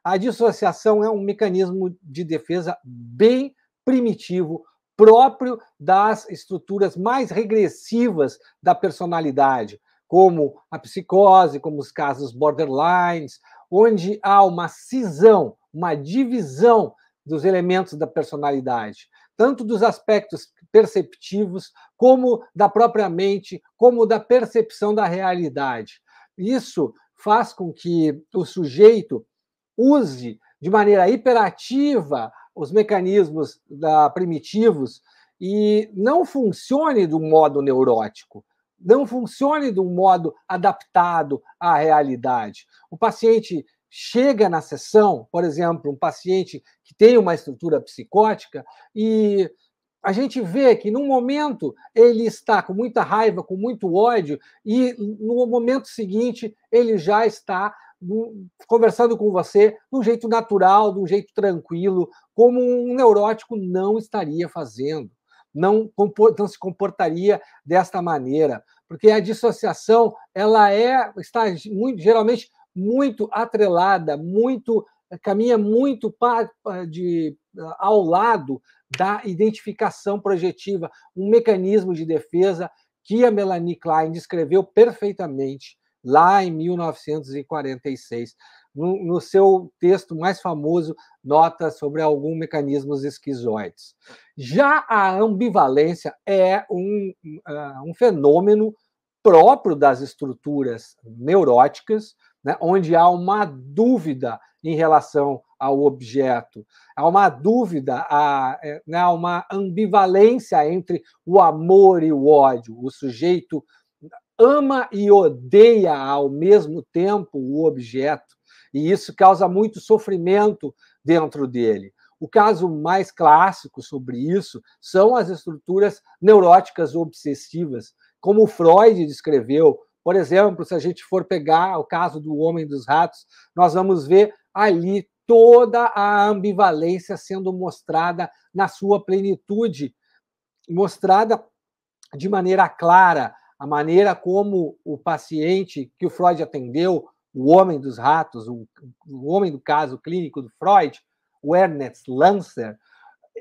A dissociação é um mecanismo de defesa bem primitivo, próprio das estruturas mais regressivas da personalidade, como a psicose, como os casos borderlines, onde há uma cisão, uma divisão dos elementos da personalidade, tanto dos aspectos perceptivos, como da própria mente, como da percepção da realidade. Isso faz com que o sujeito use de maneira hiperativa os mecanismos primitivos e não funcione de um modo neurótico, não funcione de um modo adaptado à realidade. O paciente chega na sessão, por exemplo, um paciente que tem uma estrutura psicótica, e a gente vê que, num momento, ele está com muita raiva, com muito ódio, e no momento seguinte, ele já está conversando com você de um jeito natural, de um jeito tranquilo, como um neurótico não estaria fazendo, não se comportaria desta maneira, porque a dissociação ela está geralmente muito atrelada, caminha muito ao lado da identificação projetiva, um mecanismo de defesa que a Melanie Klein descreveu perfeitamente lá em 1946, no seu texto mais famoso, Notas sobre alguns mecanismos esquizoides. Já a ambivalência é um fenômeno próprio das estruturas neuróticas, né, onde há uma dúvida em relação ao objeto, há uma dúvida, há uma ambivalência entre o amor e o ódio. O sujeito ama e odeia ao mesmo tempo o objeto, e isso causa muito sofrimento dentro dele. O caso mais clássico sobre isso são as estruturas neuróticas obsessivas, como Freud descreveu. Por exemplo, se a gente for pegar o caso do Homem dos Ratos, nós vamos ver ali toda a ambivalência sendo mostrada na sua plenitude, mostrada de maneira clara, a maneira como o paciente que o Freud atendeu, o Homem dos Ratos, o homem do caso clínico do Freud, o Ernest Lancer,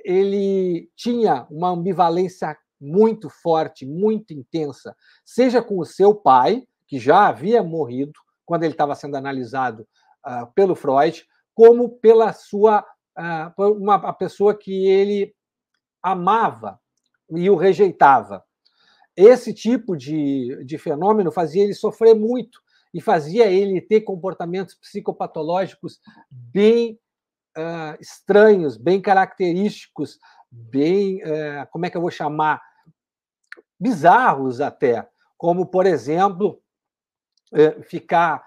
ele tinha uma ambivalência muito forte, muito intensa, seja com o seu pai, que já havia morrido quando ele estava sendo analisado pelo Freud, como pela uma pessoa que ele amava e o rejeitava. Esse tipo de fenômeno fazia ele sofrer muito e fazia ele ter comportamentos psicopatológicos bem estranhos, bem característicos, bem, como é que eu vou chamar? Bizarros até, como, por exemplo, ficar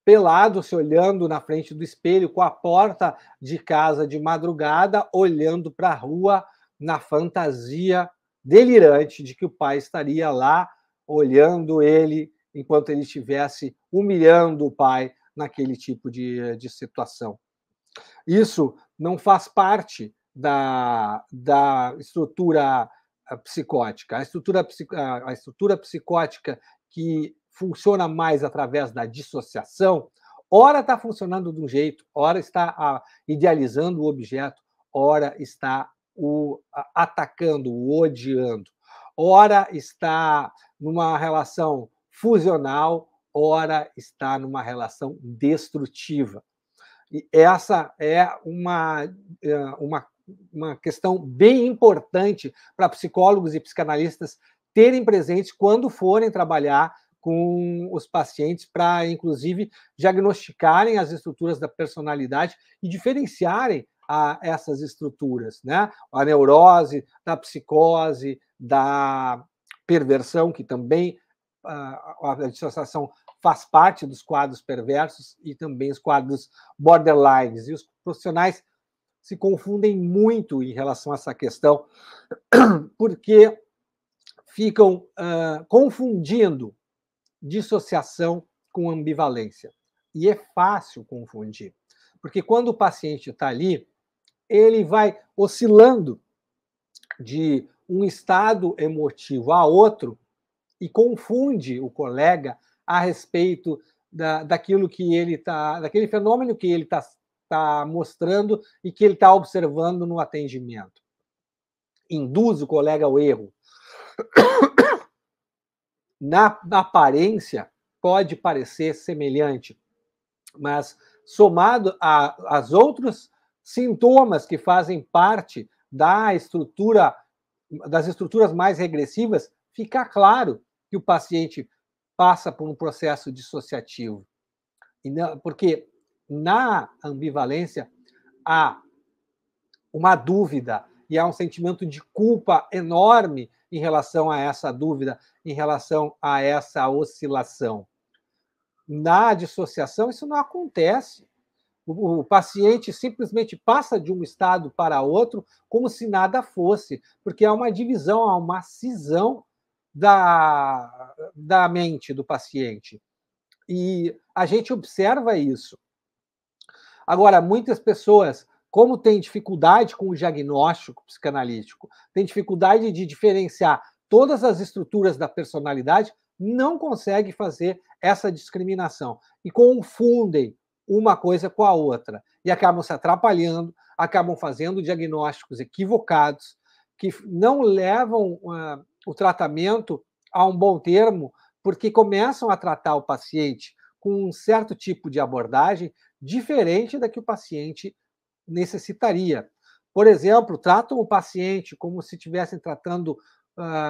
pelado, se olhando na frente do espelho, com a porta de casa de madrugada, olhando para a rua na fantasia delirante de que o pai estaria lá olhando ele enquanto ele estivesse humilhando o pai naquele tipo de situação. Isso não faz parte da estrutura psicótica. A estrutura psicótica que funciona mais através da dissociação, ora está funcionando de um jeito, ora está idealizando o objeto, ora está o atacando, o odiando, ora está numa relação fusional, ora está numa relação destrutiva. E essa é uma questão bem importante para psicólogos e psicanalistas terem presente quando forem trabalhar com os pacientes, para, inclusive, diagnosticarem as estruturas da personalidade e diferenciarem essas estruturas, né? A neurose, da psicose, da perversão, que também a dissociação faz parte dos quadros perversos, e também os quadros borderlines. E os profissionais se confundem muito em relação a essa questão, porque ficam confundindo dissociação com ambivalência. E é fácil confundir, porque quando o paciente está ali, ele vai oscilando de um estado emotivo a outro e confunde o colega a respeito daquilo que ele está, daquele fenômeno que ele está mostrando e que ele está observando no atendimento. Induz o colega ao erro. Na aparência, pode parecer semelhante, mas somado aos outros sintomas que fazem parte das estruturas mais regressivas, fica claro que o paciente passa por um processo dissociativo. Porque na ambivalência há uma dúvida e há um sentimento de culpa enorme em relação a essa dúvida, em relação a essa oscilação. Na dissociação, isso não acontece. O paciente simplesmente passa de um estado para outro como se nada fosse, porque há uma divisão, há uma cisão da mente do paciente. E a gente observa isso. Agora, muitas pessoas, como têm dificuldade com o diagnóstico psicanalítico, têm dificuldade de diferenciar todas as estruturas da personalidade, não conseguem fazer essa discriminação e confundem uma coisa com a outra e acabam se atrapalhando, acabam fazendo diagnósticos equivocados que não levam o tratamento a um bom termo, porque começam a tratar o paciente com um certo tipo de abordagem diferente da que o paciente necessitaria. Por exemplo, tratam o paciente como se estivessem tratando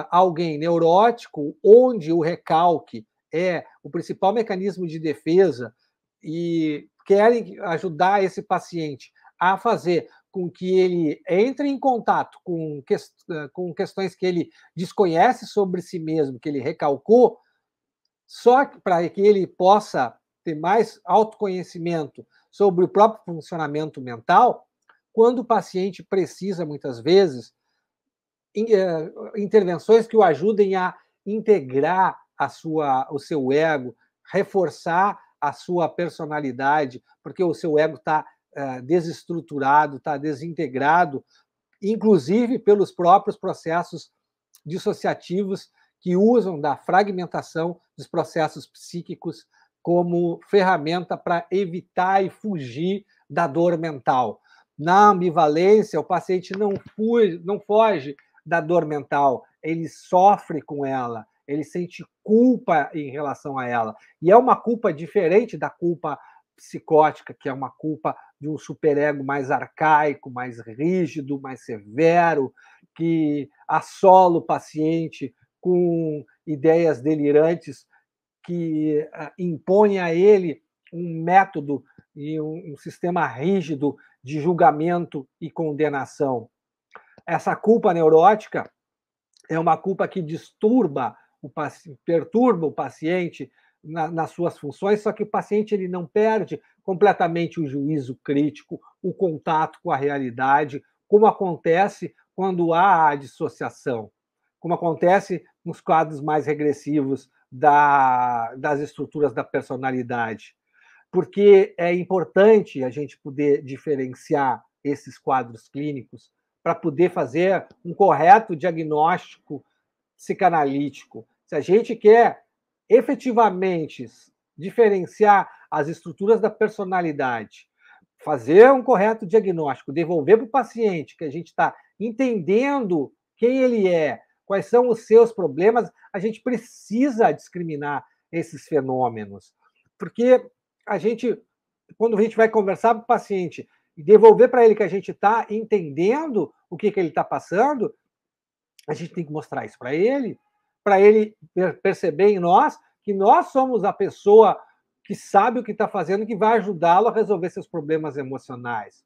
alguém neurótico, onde o recalque é o principal mecanismo de defesa, e querem ajudar esse paciente a fazer com que ele entre em contato com questões que ele desconhece sobre si mesmo, que ele recalcou, só para que ele possa ter mais autoconhecimento sobre o próprio funcionamento mental, quando o paciente precisa, muitas vezes, intervenções que o ajudem a integrar o seu ego, reforçar a sua personalidade, porque o seu ego está desestruturado, está desintegrado, inclusive pelos próprios processos dissociativos que usam da fragmentação dos processos psíquicos como ferramenta para evitar e fugir da dor mental. Na ambivalência, o paciente não foge da dor mental, ele sofre com ela, ele sente culpa em relação a ela. E é uma culpa diferente da culpa psicótica, que é uma culpa de um superego mais arcaico, mais rígido, mais severo, que assola o paciente com ideias delirantes que impõem a ele um método e um sistema rígido de julgamento e condenação. Essa culpa neurótica é uma culpa que perturba o paciente nas suas funções, só que o paciente ele não perde completamente o juízo crítico, o contato com a realidade, como acontece quando há a dissociação, como acontece nos quadros mais regressivos das estruturas da personalidade. Porque é importante a gente poder diferenciar esses quadros clínicos para poder fazer um correto diagnóstico psicanalítico. Se a gente quer efetivamente diferenciar as estruturas da personalidade, fazer um correto diagnóstico, devolver para o paciente que a gente está entendendo quem ele é, quais são os seus problemas, a gente precisa discriminar esses fenômenos. Porque quando a gente vai conversar com o paciente e devolver para ele que a gente está entendendo o que ele está passando, a gente tem que mostrar isso para ele perceber em nós que nós somos a pessoa que sabe o que está fazendo, que vai ajudá-lo a resolver seus problemas emocionais.